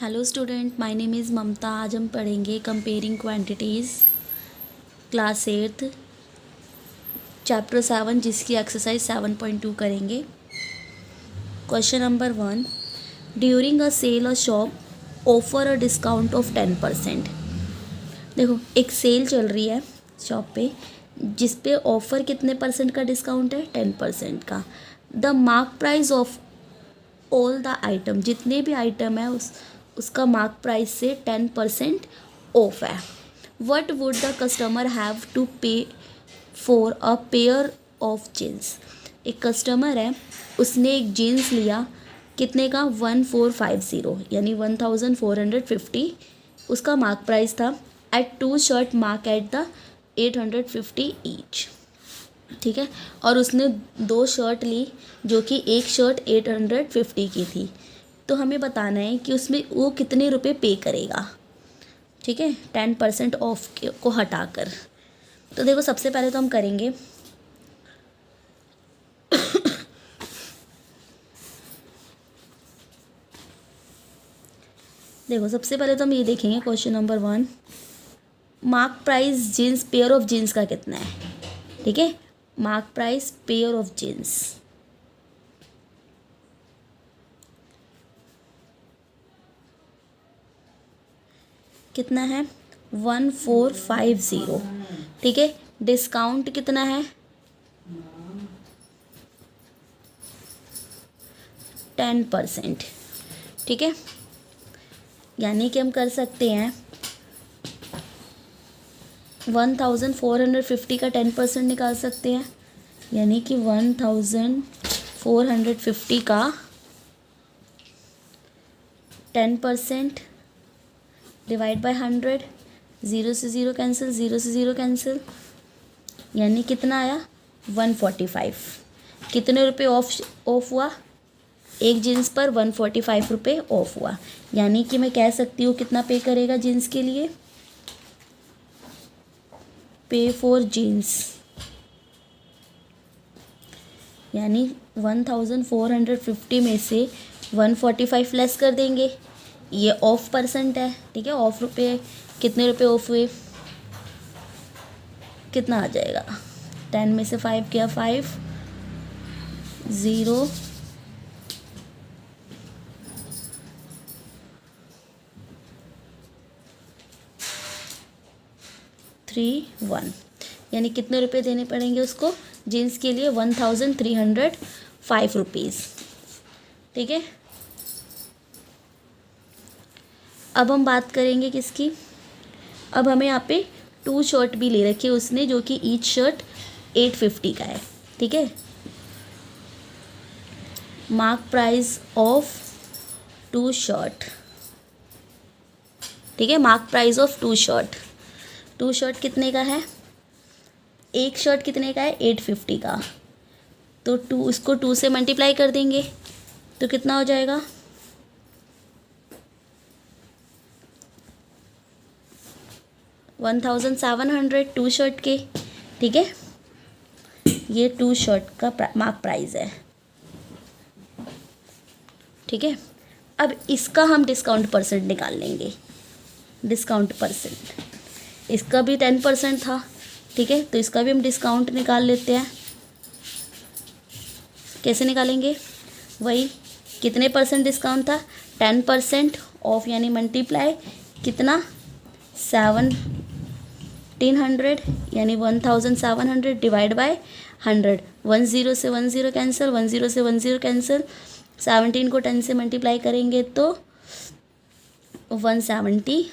Hello student, my name is Mamata. आज हम पढ़ेंगे कंपेयरिंग क्वांटिटीज़ क्लास 8 चैप्टर 7 जिसकी एक्सरसाइज 7.2 करेंगे। Question number 1, during a sale a shop offer a discount of 10%। देखो, एक सेल चल रही है शॉप पे जिस पे ऑफ़र कितने परसेंट का डिस्काउंट है? 10% का। The mark price of all the item, जितने भी आइटम है उसका मार्क प्राइस से 10% ऑफ है। What would the customer have to pay for a pair of jeans. एक कस्टमर है, उसने एक जीन्स लिया, कितने का? 1450 यानी 1450 उसका मार्क प्राइस था। At 2 shirt marked at the 850 each. ठीक है, और उसने 2 शर्ट ली जो कि एक शर्ट 850 की थी। तो हमें बताना है कि उसमें वो कितने रुपए पे करेगा। ठीक है, 10% ऑफ को हटाकर। तो देखो, सबसे पहले तो हम करेंगे देखो, सबसे पहले तो हम ये देखेंगे question number 1, mark price jeans, pair of jeans का कितना है। ठीक है, mark price pair of jeans कितना है? 1450। ठीक है, डिस्काउंट कितना है? 10%। ठीक है, यानी कि हम कर सकते हैं 1450 का 10% निकाल सकते हैं। यानी कि 1450 का 10% डिवाइड बाय 100। 0 से 0 कैंसिल, 0 से 0 कैंसिल, यानी कितना आया? 145। कितने रुपए ऑफ हुआ? एक जीन्स पर 145 रुपये ऑफ हुआ। यानी कि मैं कह सकती हूँ कितना पे करेगा जीन्स के लिए? पे फॉर जीन्स यानी 1450 में से 145 लेस कर देंगे। ये ऑफ परसेंट है। ठीक है, ऑफ रुपये, कितने रुपए ऑफ हुए? कितना आ जाएगा? 10 में से 5 किया 5, 0 3 1। यानी कितने रुपए देने पड़ेंगे उसको जीन्स के लिए? 1305 रुपीज़। ठीक है, अब हम बात करेंगे किसकी? अब हमें यहाँ पे 2 शर्ट भी ले रखी है उसने, जो कि ईच शर्ट 850 का है। ठीक है, मार्क प्राइस ऑफ 2 शर्ट। ठीक है, mark price of 2 shirt. 2 shirt कितने का है? एक शर्ट कितने का है? 850 का। तो 2, इसको 2 से मल्टीप्लाई कर देंगे तो कितना हो जाएगा? 1700 2 शर्ट के। ठीक है, ये 2 शर्ट का मार्क प्राइस है। ठीक है, अब इसका हम डिस्काउंट परसेंट निकाल लेंगे। डिस्काउंट परसेंट, इसका भी 10% था। ठीक है, तो इसका भी हम डिस्काउंट निकाल लेते हैं। कैसे निकालेंगे? वही, कितने परसेंट डिस्काउंट था? 10% ऑफ, यानी मल्टीप्लाई कितना? 1700 यानी 1700 डिवाइड बाय 100। 10 से 10 कैंसिल, 10 से 10 कैंसिल, 17 को 10 से मल्टीप्लाई करेंगे तो 170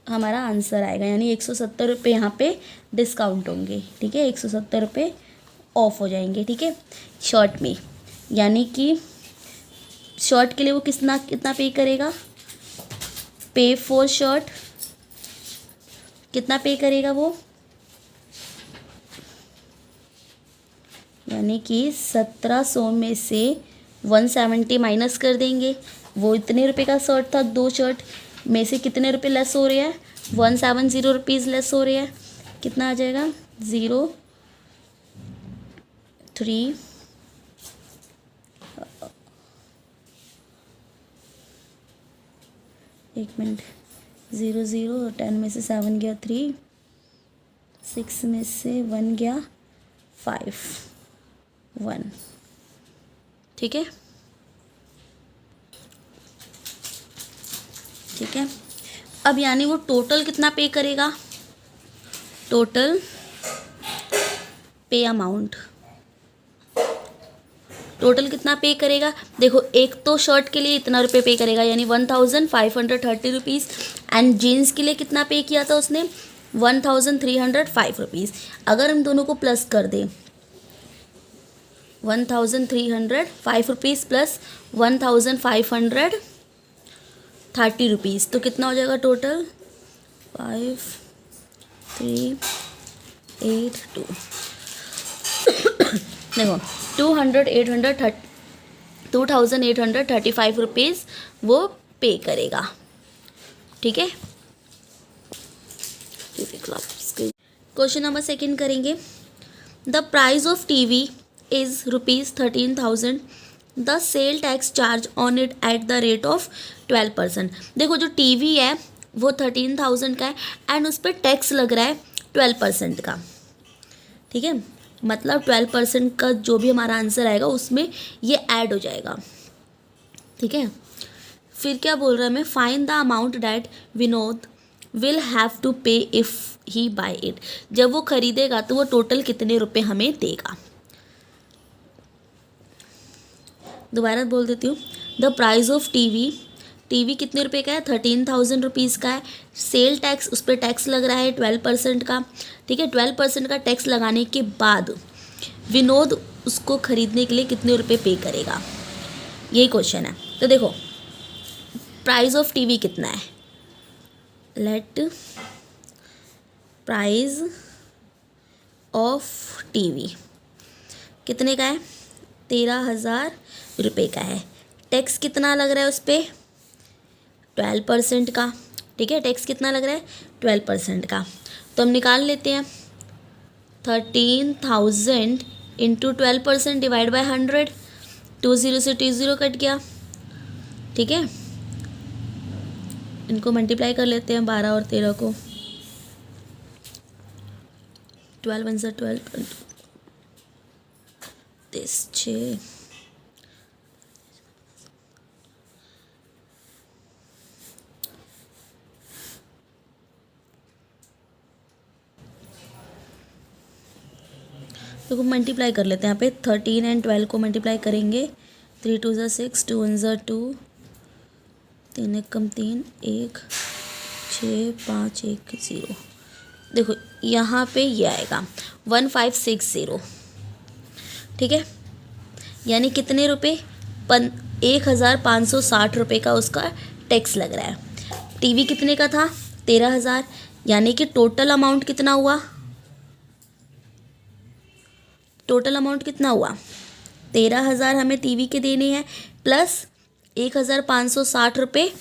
हमारा आंसर आएगा। यानी 170 रुपये यहाँ पे डिस्काउंट होंगे। ठीक है, 170 रुपये ऑफ हो जाएंगे। ठीक है, शर्ट में, यानी कि शर्ट के लिए वो कितना पे करेगा? पे फॉर शर्ट कितना पे करेगा वो? यानी कि 1700 में से 170 माइनस कर देंगे। वो इतने रुपए का शर्ट था, 2 शर्ट में से कितने रुपए लेस हो रहे हैं? 170 रुपीज़ लेस हो रहे हैं। कितना आ जाएगा? 0 3 एक मिनट, 0 0, 10 में से 7 गया 3, 6 में से 1 गया 5, 1। ठीक है, ठीक है। अब यानी वो टोटल कितना पे करेगा, टोटल पे अमाउंट, टोटल कितना पे करेगा। देखो एक तो शर्ट के लिए इतना रुपये पे करेगा यानी 1530 रुपीज़, एंड जीन्स के लिए कितना पे किया था उसने 1305 रुपीज़। अगर हम दोनों को प्लस कर दें 1305 रुपीज़ प्लस 1530 रुपीज़ तो कितना हो जाएगा टोटल 5382। देखो 2835 रुपीज़ वो पे करेगा। ठीक है, क्वेश्चन नंबर सेकंड करेंगे। The price of TV is ₹13,000, the sale tax charge on it at the rate of 12%। देखो जो टीवी है वो 13,000 का है एंड उस पर टैक्स लग रहा है 12% का। ठीक है, मतलब 12% का जो भी हमारा आंसर आएगा उसमें ये ऐड हो जाएगा। ठीक है, फिर क्या बोल रहा है, मैं find the amount that Vinod will have to pay if he buy it. जब वो खरीदेगा तो वो टोटल कितने रुपए हमें देगा। दोबारा बोल देती हूँ, the price of TV, TV कितने रुपए का है 13,000 रुपीज़ का है, सेल टैक्स उस पर टैक्स लग रहा है 12% का। ठीक है, 12% का टैक्स लगाने के बाद विनोद उसको खरीदने के लिए कितने रुपए पे करेगा, यही क्वेश्चन है। तो देखो प्राइस ऑफ टीवी कितना है, लेट प्राइस ऑफ टीवी कितने का है 13,000 रुपये का है। टैक्स कितना लग रहा है उस पर 12% का। ठीक है, टैक्स कितना लग रहा है 12% का। तो हम निकाल लेते हैं 13,000 इंटू 12% डिवाइड बाय 100, 20 से 20 कट गया। ठीक है, इनको मल्टीप्लाई कर लेते हैं 12 और 13 को, 12 1 से 12 6। तो मल्टीप्लाई कर लेते हैं यहाँ पे 13 एंड 12 को मल्टीप्लाई करेंगे, 3 2 ज़ा 6, 2 1 ज़ा 2, 3 1 कम 3 1, 6 5 1 0। देखो यहाँ पे ये आएगा 1560। ठीक है, यानी कितने रुपए 1,560 रुपये का उसका टैक्स लग रहा है। टीवी कितने का था 13,000, यानी कि टोटल अमाउंट कितना हुआ, टोटल अमाउंट कितना हुआ 13,000 हमें टीवी के देने हैं प्लस 1,560 रुपये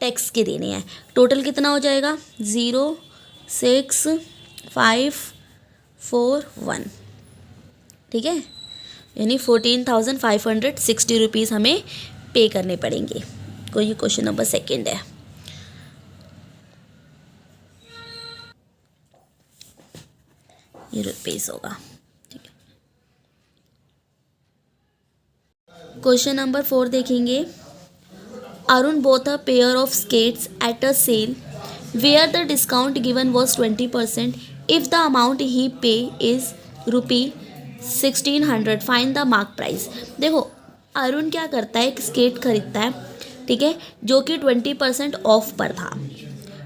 टैक्स के देने हैं। टोटल कितना हो जाएगा 0 6 5 4 1। ठीक है, यानी 14,560 रुपीज़ हमें पे करने पड़ेंगे। कोई ये क्वेश्चन नंबर सेकंड है। ये रुपीज़ होगा। क्वेश्चन नंबर 4 देखेंगे। Arun bought a pair of skates at a sale where the discount given was 20%. If the amount he pay is ₹1,600, find the mark price. देखो अरुण क्या करता है, एक स्केट खरीदता है, ठीक है, जो कि 20% ऑफ पर था।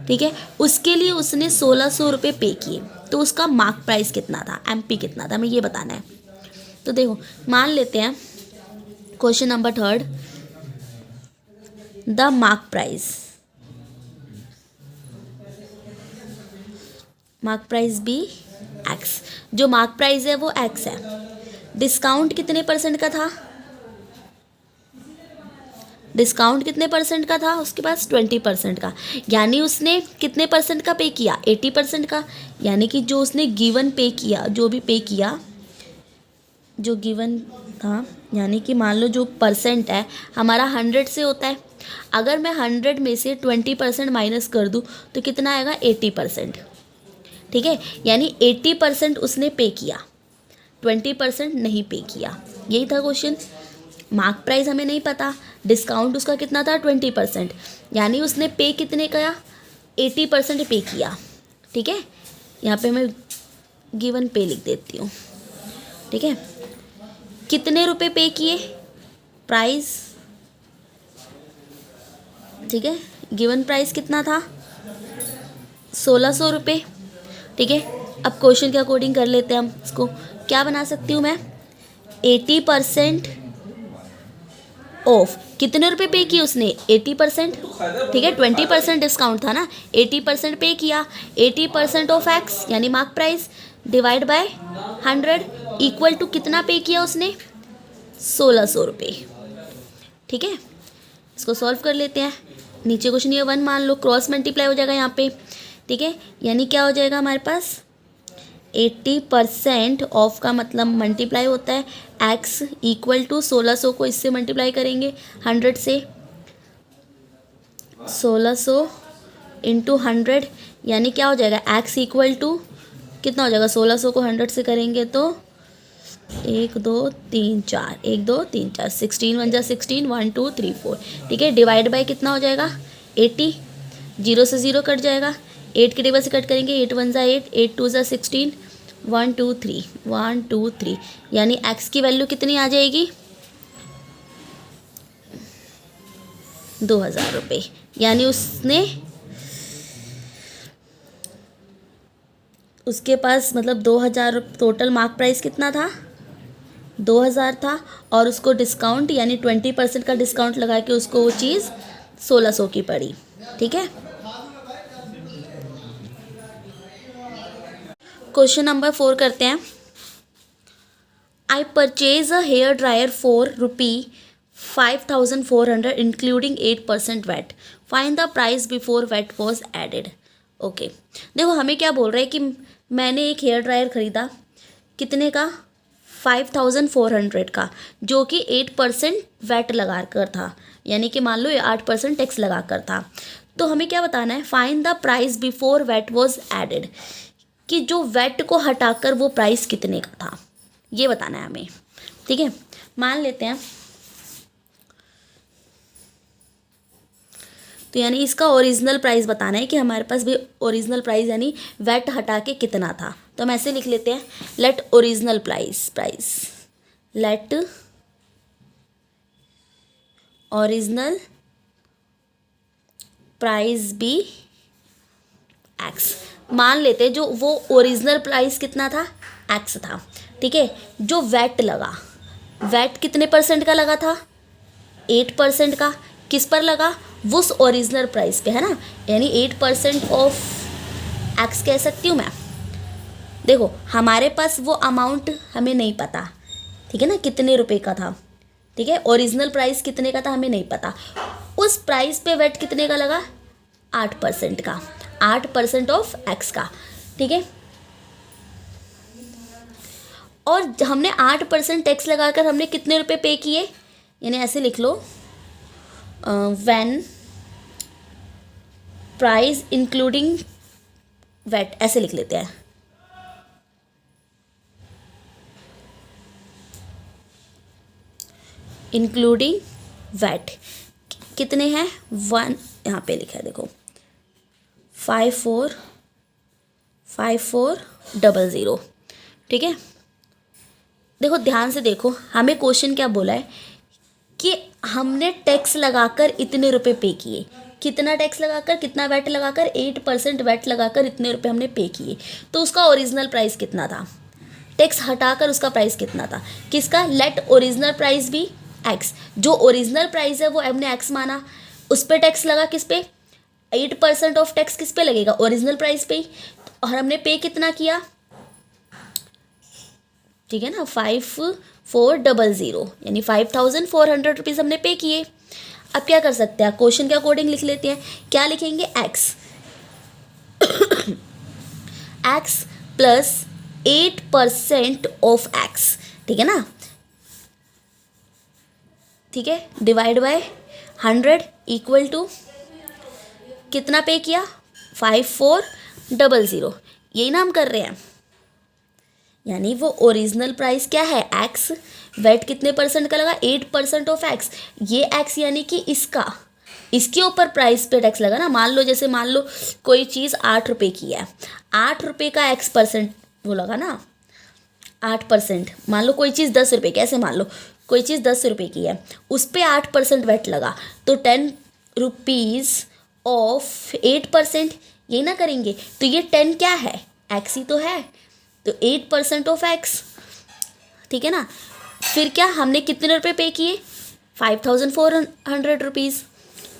ठीक है, उसके लिए उसने 1,600 रुपये पे किए, तो उसका मार्क प्राइस कितना था, MP कितना था, हमें ये बताना है। तो देखो मान लेते हैं question number 3, the mark price be X. जो मार्क प्राइस है वो एक्स है। डिस्काउंट कितने परसेंट का था, डिस्काउंट कितने परसेंट का था उसके पास 20% का, यानी उसने कितने परसेंट का पे किया 80% का। यानी कि जो उसने गिवन पे किया, जो भी पे किया जो गिवन था, यानी कि मान लो जो परसेंट है हमारा 100 से होता है, अगर मैं 100 में से 20% माइनस कर दूँ तो कितना आएगा 80%। ठीक है, यानी 80% उसने पे किया, 20% नहीं पे किया। यही था क्वेश्चन। मार्क प्राइस हमें नहीं पता, डिस्काउंट उसका कितना था 20%, यानी उसने पे कितने किया 80% पे किया। ठीक है, यहाँ पे मैं गिवन पे लिख देती हूँ। ठीक है, कितने रुपए पे किए प्राइस। ठीक है, गिवन प्राइस कितना था 1600 रुपये। ठीक है, अब क्वेश्चन के अकॉर्डिंग कर लेते हैं हम इसको। क्या बना सकती हूँ मैं 80% ऑफ, कितने रुपए पे किए उसने 80%। ठीक है, 20% डिस्काउंट था ना, 80% पे किया, 80% ऑफ एक्स यानी mark price divide by 100 equal to कितना पे किया उसने 1600 रुपये। ठीक है, इसको सॉल्व कर लेते हैं। नीचे क्वेश्चन ये 1 मान लो, क्रॉस मल्टीप्लाई हो जाएगा यहाँ पे। ठीक है, यानी क्या हो जाएगा हमारे पास 80% ऑफ का मतलब मल्टीप्लाई होता है एक्स इक्वल टू 1600 को इससे मल्टीप्लाई करेंगे 100 से, 1600 इंटू 100 यानी क्या हो जाएगा एक्स इक्वल टू कितना हो जाएगा 1600 को 100 से करेंगे तो 1 2 3 4 1 2 3 4 16 1 जा 16 1 2 3 4। ठीक है, डिवाइड बाय कितना हो जाएगा 80, 0 से 0 कट जाएगा, 8 के टेबल से कट करेंगे 8 1 जा 8 8 2 जा 16 1 2 3 1 2 3 यानी एक्स की वैल्यू कितनी आ जाएगी 2000 रुपये। यानी उसके पास मतलब 2000 टोटल मार्क प्राइस कितना था 2000 था, और उसको डिस्काउंट यानी 20% का डिस्काउंट लगा के उसको वो चीज़ 1600 की पड़ी। ठीक है, क्वेश्चन नंबर 4 करते हैं। I purchase a hair dryer for ₹5400 including 8% VAT, find the price before VAT was added. Okay, देखो हमें क्या बोल रहा है कि मैंने एक हेयर ड्रायर ख़रीदा कितने का 5400 का, जो कि 8% वैट लगा कर था, यानी कि मान लो 8% टैक्स लगा कर था। तो हमें क्या बताना है find the price before VAT was added, कि जो वैट को हटाकर वो प्राइस कितने का था ये बताना है हमें। ठीक है, मान लेते हैं तो यानी इसका ओरिजिनल प्राइस बताना है कि हमारे पास भी ओरिजिनल प्राइस यानी वैट हटा के कितना था। तो हम ऐसे लिख लेते हैं let original price let original price be X. मान लेते हैं जो वो ओरिजिनल प्राइस कितना था एक्स था। ठीक है, जो वैट लगा, वैट कितने परसेंट का लगा था 8% का, किस पर लगा वो उस ओरिजिनल प्राइस पे है ना, यानी 8% ऑफ एक्स कह सकती हूँ मैं। देखो हमारे पास वो अमाउंट हमें नहीं पता, ठीक है ना, कितने रुपए का था। ठीक है, ओरिजिनल प्राइस कितने का था हमें नहीं पता, उस प्राइस पे वैट कितने का लगा 8% का, 8% ऑफ एक्स का। ठीक है, और हमने 8% टैक्स लगाकर हमने कितने रुपए पे किए, यानी ऐसे लिख लो व्हेन प्राइस इंक्लूडिंग वैट, ऐसे लिख लेते हैं। इंक्लूडिंग वैट कितने हैं 1, यहाँ पे लिखा है देखो 5400। ठीक है, देखो ध्यान से देखो हमें क्वेश्चन क्या बोला है कि हमने टैक्स लगाकर इतने रुपए पे किए, कितना टैक्स लगाकर कितना वैट लगाकर 8% वैट लगाकर इतने रुपए हमने पे किए। तो उसका ओरिजिनल प्राइस कितना था, टैक्स हटाकर उसका प्राइस कितना था, किसका लेट ओरिजिनल प्राइस भी एक्स। जो ओरिजिनल प्राइस है वो हमने एक्स माना, उस पर टैक्स लगा किस पे 8% ऑफ टैक्स किस पे लगेगा ओरिजिनल प्राइस पे ही, और हमने पे कितना किया। ठीक है ना 5400 यानी 5400 रुपीज़ हमने पे किए। अब क्या कर सकते हैं क्वेश्चन के अकॉर्डिंग लिख लेते हैं, क्या लिखेंगे x x plus 8% of x. ठीक है ना, ठीक है, डिवाइड बाय 100 इक्वल टू कितना पे किया 5400, यही ना हम कर रहे हैं। यानी वो ओरिजिनल प्राइस क्या है एक्स, वेट कितने परसेंट का लगा 8% ऑफ एक्स, ये एक्स यानी कि इसके ऊपर प्राइस पे टैक्स लगा ना। मान लो कोई चीज़ 8 रुपये की है, 8 रुपये का एक्स परसेंट वो लगा ना 8%। मान लो कोई चीज़ 10 रुपये की, ऐसे मान लो कोई चीज़ 10 रुपये की है, उस पर 8% वेट लगा, तो 10 रुपीज़ ऑफ 8%, यही ना करेंगे। तो ये 10 क्या है एक्स ही तो है, तो 8% ऑफ एक्स, ठीक है ना। फिर क्या हमने कितने रुपए पे किए 5400 रुपीज़,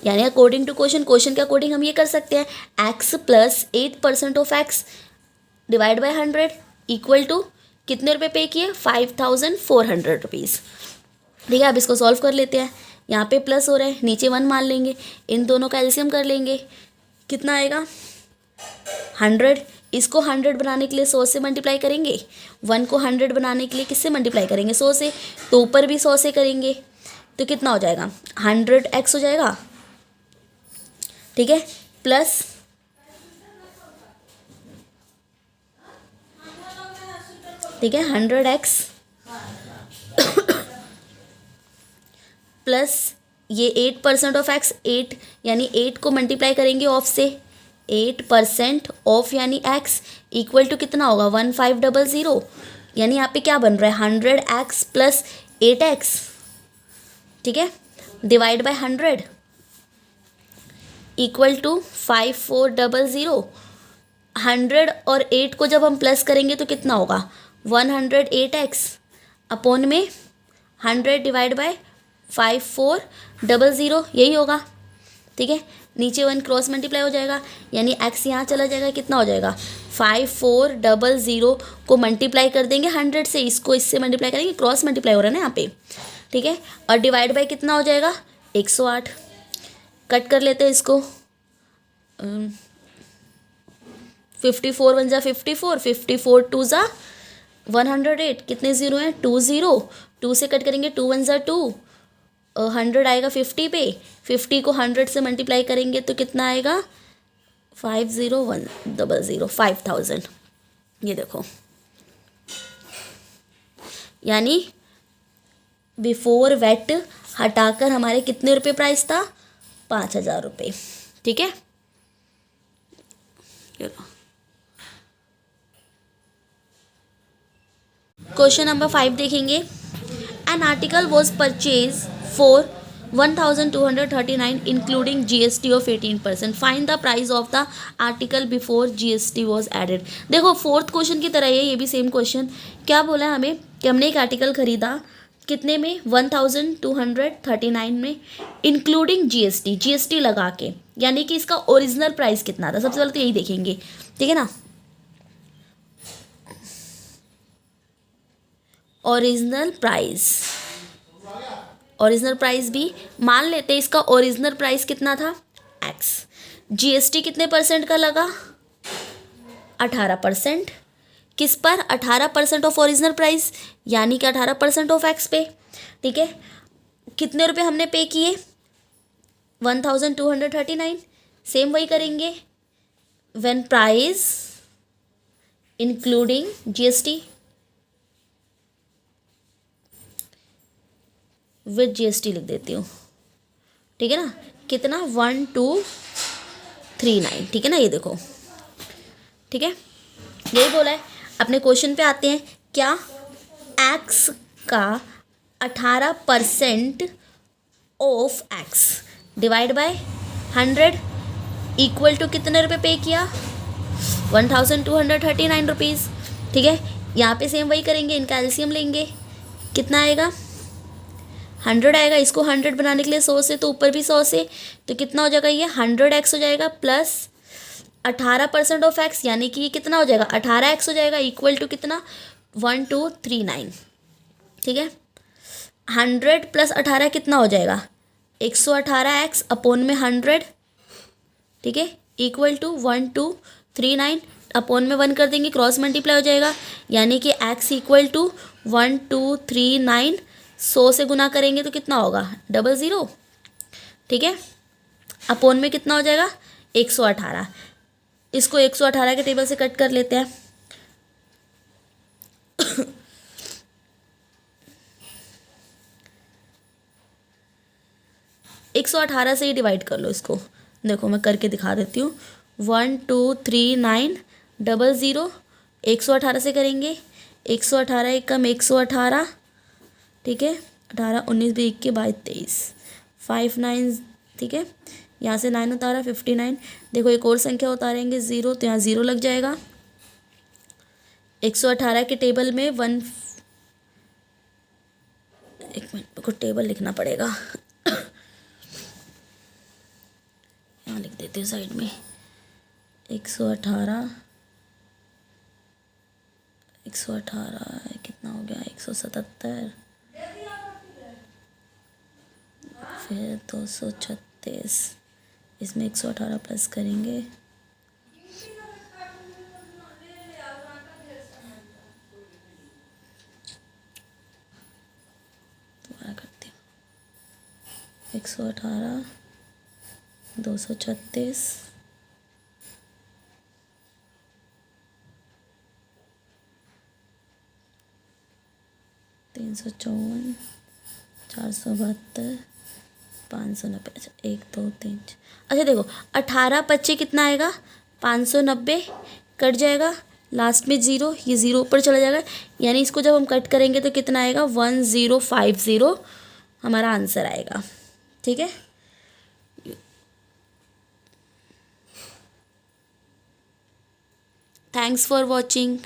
यानी अकॉर्डिंग टू क्वेश्चन के अकॉर्डिंग हम ये कर सकते हैं X plus 8% of x divide by 100 equal to कितने रुपए पे किए 5400 रुपीज़। ठीक है, अब इसको सॉल्व कर लेते हैं। यहाँ पे प्लस हो रहा है, नीचे 1 मान लेंगे, इन दोनों का एलसीएम कर लेंगे, कितना आएगा 100। इसको 100 बनाने के लिए 100 से मल्टीप्लाई करेंगे, 1 को 100 बनाने के लिए किससे मल्टीप्लाई करेंगे 100 से, तो ऊपर भी 100 से करेंगे, तो कितना हो जाएगा 100x हो जाएगा। ठीक है, प्लस ठीक है 100x प्लस ये 8% ऑफ एक्स, 8 यानी 8 को मल्टीप्लाई करेंगे ऑफ से, 8% ऑफ यानी एक्स इक्वल टू कितना होगा 1500, यानी यहाँ पे क्या बन रहा है 100x प्लस 8x, ठीक है, डिवाइड बाय 100 इक्वल टू 5400। 100 और 8 को जब हम प्लस करेंगे तो कितना होगा 108x अपॉन में 100 डिवाइड बाय 5400, यही होगा। ठीक है, नीचे 1 क्रॉस मल्टीप्लाई हो जाएगा, यानी x यहाँ चला जाएगा, कितना हो जाएगा 5400 को मल्टीप्लाई कर देंगे 100 से, इसको इससे मल्टीप्लाई करेंगे, क्रॉस मल्टीप्लाई हो रहा है ना यहाँ पे। ठीक है, और डिवाइड बाय कितना हो जाएगा 108, कट कर लेते हैं इसको, 54 1 जा 54, 54 2 जा 108, कितने ज़ीरो हैं 2 ज़ीरो, 2 से कट करेंगे 2 1 जा 2, 100 आएगा 50 पे, 50 को 100 से मल्टीप्लाई करेंगे तो कितना आएगा 50100, 5000, ये देखो, यानी बिफोर वेट हटाकर हमारे कितने रुपए प्राइस था 5000 रुपये। ठीक है, क्वेश्चन नंबर 5 देखेंगे। An article was purchase for 1239 including GST of 18%, find the price of the article before GST was added. देखो फोर्थ क्वेश्चन की तरह ये भी सेम क्वेश्चन, क्या बोला है हमें कि हमने एक आर्टिकल खरीदा कितने में 1239 में इंक्लूडिंग GST लगा के, यानी कि इसका ओरिजिनल प्राइस कितना था, सबसे पहले तो यही देखेंगे। ठीक है ना, ओरिजिनल प्राइस भी मान लेते हैं, इसका ओरिजिनल प्राइस कितना था x, GST कितने परसेंट का लगा 18%, किस पर 18% ऑफ ओरिजिनल प्राइस, यानी कि 18% ऑफ एक्स पे। ठीक है, कितने रुपए हमने पे किए 1239, सेम वही करेंगे, when price including GST with GST लिख देती हूँ। ठीक है ना, कितना 1239, ठीक है ना, ये देखो। ठीक है, यही बोला है। अपने क्वेश्चन पे आते हैं, क्या एक्स का 18% of x divide by 100 equal to कितने रुपए पे किया 1239 रुपीज़। ठीक है, यहाँ पे सेम वही करेंगे, इनका एलसीएम लेंगे, कितना आएगा 100 आएगा, इसको 100 बनाने के लिए 100 से, तो ऊपर भी 100 से, तो कितना हो जाएगा ये 100x हो जाएगा प्लस 18% ऑफ एक्स, यानी कि ये कितना हो जाएगा 18x हो जाएगा, इक्वल टू कितना 1239। ठीक है, 100 प्लस 18 कितना हो जाएगा 118x अपॉन में 100, ठीक है, इक्वल टू 1239, अपॉन में 1 कर देंगे, क्रॉस मल्टीप्लाई हो जाएगा, यानी कि x इक्वल टू 1239, 100 से गुना करेंगे तो कितना होगा 00। ठीक है, अपोन में कितना हो जाएगा 118। इसको 118 के टेबल से कट कर लेते हैं। 118 से ही डिवाइड कर लो इसको। देखो मैं करके दिखा देती हूँ। 1239000 118 से करेंगे। 118 एक कम 118, ठीक है। 18 19 20 के 22 59, ठीक है। यहाँ से 9 उतारा 59। देखो एक और संख्या उतारेंगे 0, तो यहाँ 0 लग जाएगा। 118 के टेबल में एक मिनट को टेबल लिखना पड़ेगा। यहाँ लिख देते हैं साइड में। 118 कितना हो गया 177, फिर 236, इसमें 118 प्लस करेंगे। दोबारा करती हूँ। 118 236 354 472 590। अच्छा 1 2 3। अच्छा देखो 18 25 कितना आएगा 590, कट जाएगा लास्ट में 0, ये 0 ऊपर चला जाएगा। यानी इसको जब हम कट करेंगे तो कितना आएगा 1050 हमारा आंसर आएगा, ठीक है। Thanks for watching.